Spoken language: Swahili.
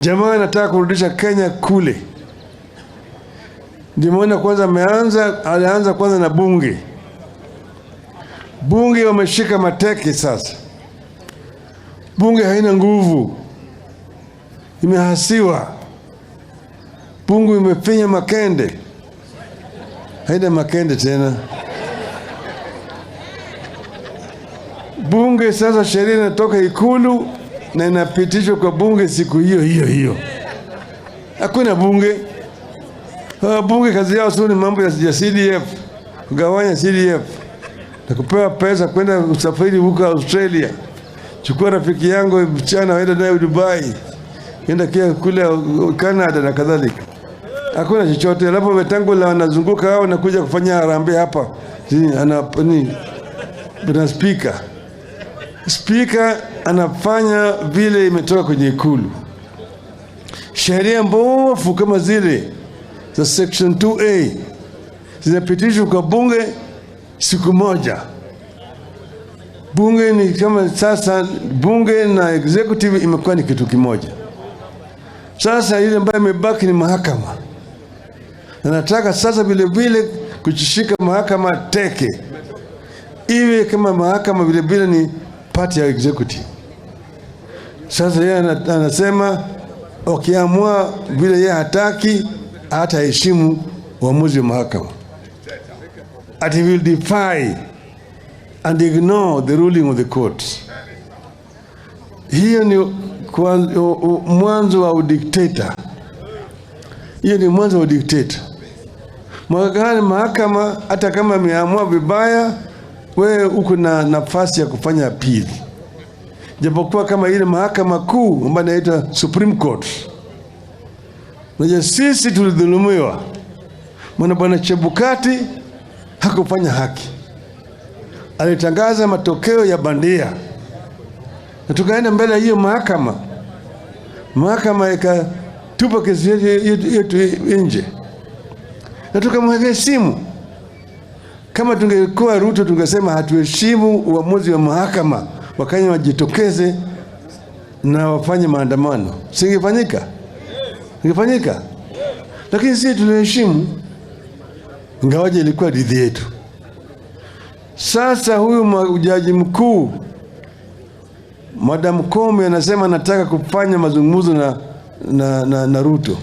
Jamaa anataka kurudisha Kenya kule. Ndio maana kwanza alianza kwanza na bunge. Bunge wameshika mateke sasa. Bunge haina nguvu. Imehasiwa. Bunge imefinya makende. Haina makende tena. Bunge sasa sheria inatoka Ikulu na inapitishwa kwa bunge siku hiyo. Hakuna bunge. Bunge kazi yao ni mambo ya CDF, kugawanya CDF na kupewa pesa kwenda usafiri huko Australia. Chukua rafiki yangu mchana waenda naye Dubai, enda kia kule Canada na kadhalika. Hakuna chochote. Alafu Wetangula wanazunguka hao na kuja kufanya harambee hapa. Bwana Speaker anafanya vile imetoka kwenye Ikulu. Sheria mbovu kama zile za section 2A zinapitishwa kwa bunge siku moja. Bunge ni kama sasa, bunge na executive imekuwa ni kitu kimoja. Sasa ile ambayo imebaki ni mahakama. Na nataka sasa vile kuchishika mahakama teke. Iwe kama mahakama vile ni party ya executive. Sasa yeye anasema ukiamua vile yeye hataki, hata heshimu uamuzi wa mahakama. And he will defy and ignore the ruling of the courts. Hiyo ni mwanzo wa dictator. Hiyo ni mwanzo wa dictator. Mahakama hata kama ameamua vibaya, wewe uko na nafasi ya kufanya appeal. Japokuwa kama ile mahakama kuu ambayo inaitwa Supreme Court. Unajua sisi tulidhulumiwa. Bwana Chebukati hakufanya haki. Alitangaza matokeo ya bandia. Na tukaenda mbele hiyo mahakama. Mahakama ikatupa kesi yetu nje. Na tukamheshimu. Kama tungekuwa Ruto tungesema hatuheshimu uamuzi wa mahakama, Wakenya wajitokeze na wafanye maandamano. Singefanyika? Ingefanyika? Lakini sisi tuliheshimu, ingawaje ilikuwa dhidi yetu. Sasa huyu jaji mkuu Madam Koome anasema anataka kufanya mazungumzo na Ruto.